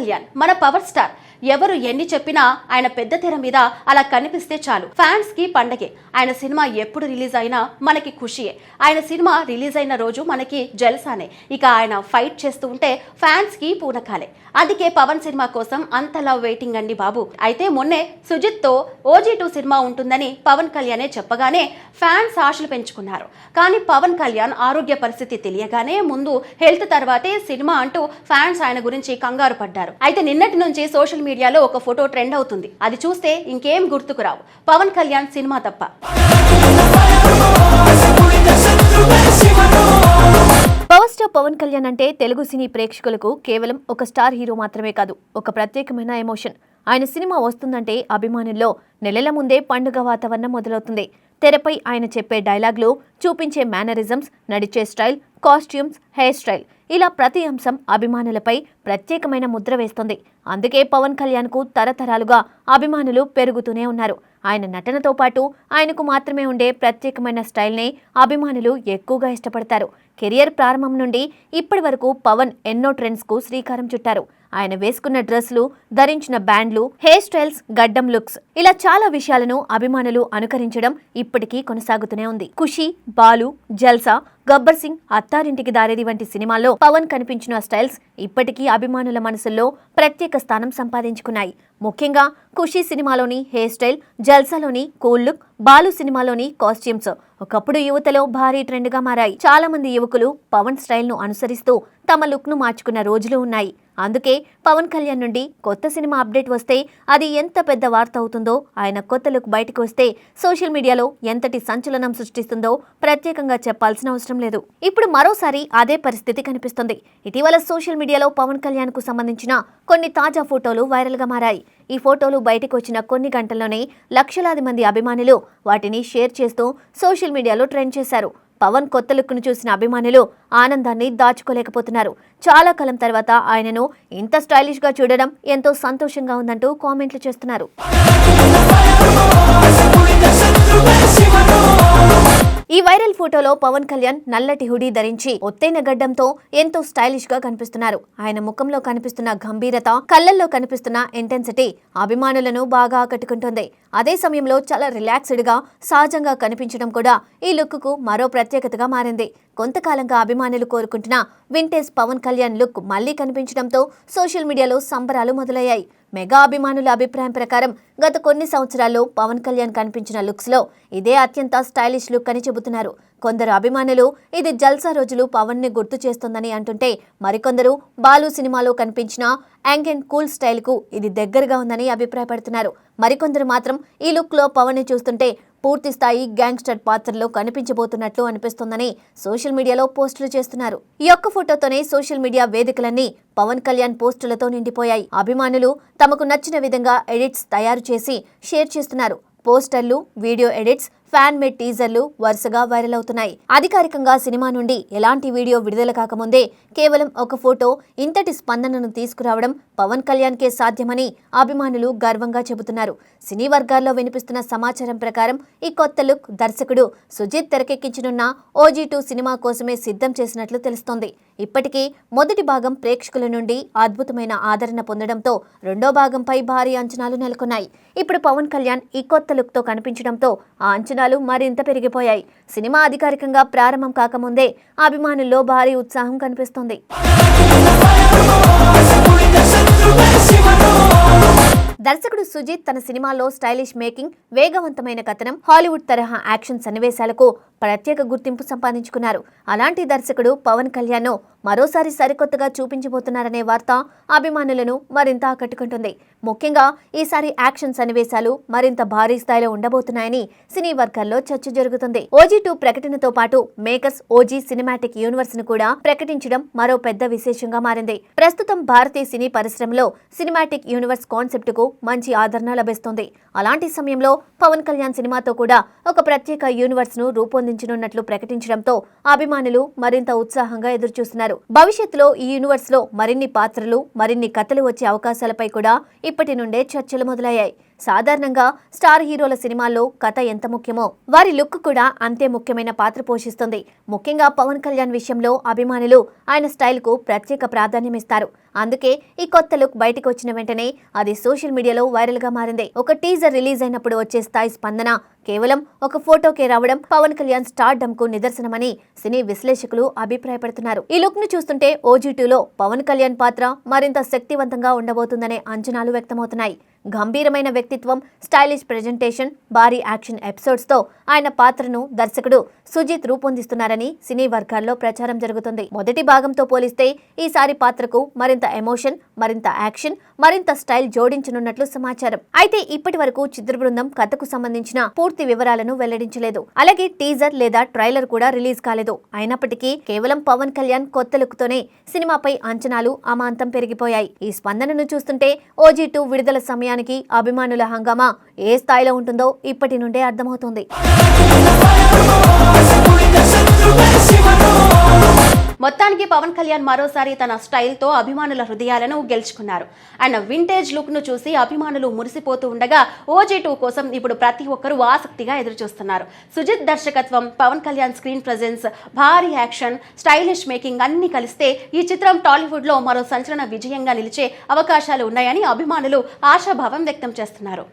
కళ్యాణ్ మన power star. ఎవరు ఎన్ని చెప్పినా ఆయన పెద్ద తెర మీద అలా కనిపిస్తే చాలు ఫ్యాన్స్ కి పండగే. ఆయన సినిమా ఎప్పుడు రిలీజ్ అయినా మనకి ఖుషియే. ఆయన సినిమా రిలీజ్ అయిన రోజు మనకి జలసానే. ఇక ఆయన ఫైట్ చేస్తూ ఉంటే ఫ్యాన్స్ కి పూనకాలే. అందుకే పవన్ సినిమా కోసం అంతలా వెయిటింగ్ అండి బాబు. అయితే మొన్నే సుజిత్ తో OG2 సినిమా ఉంటుందని పవన్ కళ్యాణే చెప్పగానే ఫ్యాన్స్ ఆశలు పెంచుకున్నారు. కానీ పవన్ కళ్యాణ్ ఆరోగ్య పరిస్థితి తెలియగానే ముందు హెల్త్ తర్వాతే సినిమా అంటూ ఫ్యాన్స్ ఆయన గురించి కంగారు పడ్డారు. అయితే నిన్నటి నుంచి సోషల్ మీడియాలో ఒక ఫోటో ట్రెండ్ అవుతుంది. అది చూస్తే ఇంకేం గుర్తుకు రావు పవన్ కళ్యాణ్ సినిమా తప్ప. పవర్ స్టార్ పవన్ కళ్యాణ్ అంటే తెలుగు సినీ ప్రేక్షకులకు కేవలం ఒక స్టార్ హీరో మాత్రమే కాదు, ఒక ప్రత్యేకమైన ఎమోషన్. ఆయన సినిమా వస్తుందంటే అభిమానుల్లో నెలల ముందే పండుగ వాతావరణం మొదలవుతుంది. తెరపై ఆయన చెప్పే డైలాగ్లు, చూపించే మేనరిజమ్స్, నడిచే స్టైల్, కాస్ట్యూమ్స్, హెయిర్ స్టైల్, ఇలా ప్రతి అంశం అభిమానులపై ప్రత్యేకమైన ముద్ర వేస్తుంది. అందుకే పవన్ కళ్యాణ్కు తరతరాలుగా అభిమానులు పెరుగుతూనే ఉన్నారు. ఆయన నటనతో పాటు ఆయనకు మాత్రమే ఉండే ప్రత్యేకమైన స్టైల్నే అభిమానులు ఎక్కువగా ఇష్టపడతారు. కెరియర్ ప్రారంభం నుండి ఇప్పటి వరకు పవన్ ఎన్నో ట్రెండ్స్కు శ్రీకారం చుట్టారు. ఆయన వేసుకున్న డ్రెస్లు, ధరించిన బ్యాండ్లు, హెయిర్ స్టైల్స్, గడ్డం లుక్స్, ఇలా చాలా విషయాలను అభిమానులు అనుకరించడం ఇప్పటికీ కొనసాగుతూనే ఉంది. ఖుషి, బాలు, జల్సా, గబ్బర్ సింగ్, అత్తారింటికి దారేది వంటి సినిమాల్లో పవన్ కనిపించిన స్టైల్స్ ఇప్పటికీ అభిమానుల మనసుల్లో ప్రత్యేక స్థానం సంపాదించుకున్నాయి. ముఖ్యంగా ఖుషి సినిమాలోని హెయిర్ స్టైల్, జల్సాలోని కూల్ లుక్, బాలు సినిమాలోని కాస్ట్యూమ్స్ ఒకప్పుడు యువతలో భారీ ట్రెండ్ గా మారాయి. చాలా మంది యువకులు పవన్ స్టైల్ ను అనుసరిస్తూ తమ లుక్ ను మార్చుకున్న రోజులు ఉన్నాయి. అందుకే పవన్ కళ్యాణ్ నుండి కొత్త సినిమా అప్డేట్ వస్తే అది ఎంత పెద్ద వార్త అవుతుందో, ఆయన కొత్త లుక్ బయటకు వస్తే సోషల్ మీడియాలో ఎంతటి సంచలనం సృష్టిస్తుందో ప్రత్యేకంగా చెప్పాల్సిన అవసరం లేదు. ఇప్పుడు మరోసారి అదే పరిస్థితి కనిపిస్తుంది. ఇటీవల సోషల్ మీడియాలో పవన్ కళ్యాణ్ కు సంబంధించిన కొన్ని తాజా ఫోటోలు వైరల్ గా మారాయి. ఈ ఫోటోలు బయటకు వచ్చిన కొన్ని గంటల్లోనే లక్షలాది మంది అభిమానులు వాటిని షేర్ చేస్తూ సోషల్ మీడియాలో ట్రెండ్ చేశారు. పవన్ కొత్త లుక్ ను చూసిన అభిమానులు ఆనందాన్ని దాచుకోలేకపోతున్నారు. చాలా కాలం తర్వాత ఆయనను ఇంత స్టైలిష్ గా చూడడం ఎంతో సంతోషంగా ఉందంటూ కామెంట్లు చేస్తున్నారు. ఈ వైరల్ ఫోటోలో పవన్ కళ్యాణ్ నల్లటి హుడీ ధరించి ఒత్తైన గడ్డంతో ఎంతో స్టైలిష్ గా కనిపిస్తున్నారు. ఆయన ముఖంలో కనిపిస్తున్న గంభీరత, కళ్ళల్లో కనిపిస్తున్న ఇంటెన్సిటీ అభిమానులను బాగా ఆకట్టుకుంటుంది. అదే సమయంలో చాలా రిలాక్స్డ్ గా, సహజంగా కనిపించడం కూడా ఈ లుక్ కు మరో ప్రత్యేకతగా మారింది. కొంతకాలంగా అభిమానులు కోరుకుంటున్న వింటేజ్ పవన్ కళ్యాణ్ లుక్ మళ్లీ కనిపించడంతో సోషల్ మీడియాలో సంబరాలు మొదలయ్యాయి. మెగా అభిమానుల అభిప్రాయం ప్రకారం గత కొన్ని సంవత్సరాల్లో పవన్ కళ్యాణ్ కనిపించిన లుక్స్ లో ఇదే అత్యంత స్టైలిష్ లుక్ అని చెబుతున్నారు. కొందరు అభిమానులు ఇది జల్సా రోజులు పవన్ ని గుర్తు చేస్తోందని అంటుంటే, మరికొందరు బాలు సినిమాలో కనిపించిన యాంగ్ అండ్ కూల్ స్టైల్ కు ఇది దగ్గరగా ఉందని అభిప్రాయపడుతున్నారు. మరికొందరు మాత్రం ఈ లుక్ లో పవన్ ని చూస్తుంటే పూర్తి స్థాయి గ్యాంగ్స్టర్ పాత్రలో కనిపించబోతున్నట్లు అనిపిస్తోందని సోషల్ మీడియాలో పోస్టులు చేస్తున్నారు. ఈ ఒక్క ఫోటోతోనే సోషల్ మీడియా వేదికలన్నీ పవన్ కళ్యాణ్ పోస్టులతో నిండిపోయాయి. అభిమానులు తమకు నచ్చిన విధంగా ఎడిట్స్ తయారు చేసి షేర్ చేస్తున్నారు. పోస్టర్లు, వీడియో ఎడిట్స్, ఫ్యాన్ మేడ్ టీజర్లు వరుసగా వైరల్ అవుతున్నాయి. అధికారికంగా సినిమా నుండి ఎలాంటి వీడియో విడుదల కాకముందే కేవలం ఒక ఫోటో ఇంతటి స్పందనను తీసుకురావడం పవన్ కళ్యాణ్ కే సాధ్యమని అభిమానులు గర్వంగా చెబుతున్నారు. సినీ వర్గాల్లో వినిపిస్తున్న సమాచారం ప్రకారం ఈ కొత్త లుక్ దర్శకుడు సుజిత్ తెరకెక్కించనున్న OG2 సినిమా కోసమే సిద్ధం చేసినట్లు తెలుస్తోంది. ఇప్పటికీ మొదటి భాగం ప్రేక్షకుల నుండి అద్భుతమైన ఆదరణ పొందడంతో రెండో భాగంపై భారీ అంచనాలు నెలకొన్నాయి. ఇప్పుడు పవన్ కళ్యాణ్ ఈ కొత్త లుక్ తో కనిపించడంతో ఆ అంచనాలు మరింత పెరిగిపోయాయి. సినిమా అధికారికంగా ప్రారంభం కాకముందే అభిమానుల్లో భారీ ఉత్సాహం కనిపిస్తోంది. దర్శకుడు సుజిత్ తన సినిమాలో స్టైలిష్ మేకింగ్, వేగవంతమైన కథనం, హాలీవుడ్ తరహా యాక్షన్ సన్నివేశాలకు ప్రత్యేక గుర్తింపు సంపాదించుకున్నారు. అలాంటి దర్శకుడు పవన్ కళ్యాణ్ ను మరోసారి సరికొత్తగా చూపించబోతున్నారనే వార్త అభిమానులను మరింత ఆకట్టుకుంటుంది. ముఖ్యంగా ఈసారి యాక్షన్ సన్నివేశాలు మరింత భారీ స్థాయిలో ఉండబోతున్నాయని సినీ వర్గాల్లో చర్చ జరుగుతుంది. OG2 ప్రకటనతో పాటు మేకర్స్ OG సినిమాటిక్ యూనివర్స్ ను కూడా ప్రకటించడం మరో పెద్ద విశేషంగా మారింది. ప్రస్తుతం భారతీయ సినీ పరిశ్రమలో సినిమాటిక్ యూనివర్స్ కాన్సెప్ట్ కు మంచి ఆదరణ లభిస్తోంది. అలాంటి సమయంలో పవన్ కళ్యాణ్ సినిమాతో కూడా ఒక ప్రత్యేక యూనివర్స్ ను రూపొందించనున్నట్లు ప్రకటించడంతో అభిమానులు మరింత ఉత్సాహంగా ఎదురుచూస్తున్నారు. చేస్తున్నారు. భవిష్యత్తులో ఈ యూనివర్స్ లో మరిన్ని పాత్రలు, మరిన్ని కథలు వచ్చే అవకాశాలపై కూడా ఇప్పటి నుండే చర్చలు మొదలయ్యాయి. సాధారణంగా స్టార్ హీరోల సినిమాల్లో కథ ఎంత ముఖ్యమో వారి లుక్ కూడా అంతే ముఖ్యమైన పాత్ర పోషిస్తుంది. ముఖ్యంగా పవన్ కళ్యాణ్ విషయంలో అభిమానులు ఆయన స్టైల్ కు ప్రత్యేక ప్రాధాన్యం ఇస్తారు. అందుకే ఈ కొత్త లుక్ బయటకు వచ్చిన వెంటనే అది సోషల్ మీడియాలో వైరల్ గా మారింది. ఒక టీజర్ రిలీజ్ అయినప్పుడు వచ్చే స్థాయి స్పందన కేవలం ఒక ఫోటోకే రావడం పవన్ కళ్యాణ్ స్టార్డమ్ కు నిదర్శనమని సినీ విశ్లేషకులు అభిప్రాయపడుతున్నారు. ఈ లుక్ ను చూస్తుంటే OG2లో పవన్ కళ్యాణ్ పాత్ర మరింత శక్తివంతంగా ఉండబోతుందనే అంచనాలు వ్యక్తమవుతున్నాయి. గంభీరమైన వ్యక్తిత్వం, స్టైలిష్ ప్రెజెంటేషన్, భారీ యాక్షన్ ఎపిసోడ్స్ తో ఆయన పాత్రను దర్శకుడు సుజిత్ రూపొందిస్తున్నారని సినీ వర్గాల్లో ప్రచారం జరుగుతుంది. మొదటి భాగంతో పోలిస్తే ఈసారి పాత్రకు మరింత ఎమోషన్, మరింత యాక్షన్, మరింత స్టైల్ జోడించనున్నట్లు సమాచారం. అయితే ఇప్పటి వరకు చిత్ర బృందం కథకు సంబంధించిన పూర్తి వివరాలను వెల్లడించలేదు. అలాగే టీజర్ లేదా ట్రైలర్ కూడా రిలీజ్ కాలేదు. అయినప్పటికీ కేవలం పవన్ కళ్యాణ్ కొత్త లుక్ తోనే సినిమాపై అంచనాలు అమాంతం పెరిగిపోయాయి. ఈ స్పందనను చూస్తుంటే OG2 విడుదల సమయానికి అభిమానుల హంగామా ఏ స్థాయిలో ఉంటుందో ఇప్పటి నుండే అర్థమవుతుంది. మొత్తానికి పవన్ కళ్యాణ్ మరోసారి తన స్టైల్తో అభిమానుల హృదయాలను గెలుచుకున్నారు. ఆయన వింటేజ్ లుక్ ను చూసి అభిమానులు మురిసిపోతూ ఉండగా OG2 కోసం ఇప్పుడు ప్రతి ఒక్కరూ ఆసక్తిగా ఎదురుచూస్తున్నారు. సుజిత్ దర్శకత్వం, పవన్ కళ్యాణ్ స్క్రీన్ ప్రెజెన్స్, భారీ యాక్షన్, స్టైలిష్ మేకింగ్ అన్ని కలిస్తే ఈ చిత్రం టాలీవుడ్ లో మరో సంచలన విజయంగా నిలిచే అవకాశాలు ఉన్నాయని అభిమానులు ఆశాభావం వ్యక్తం చేస్తున్నారు.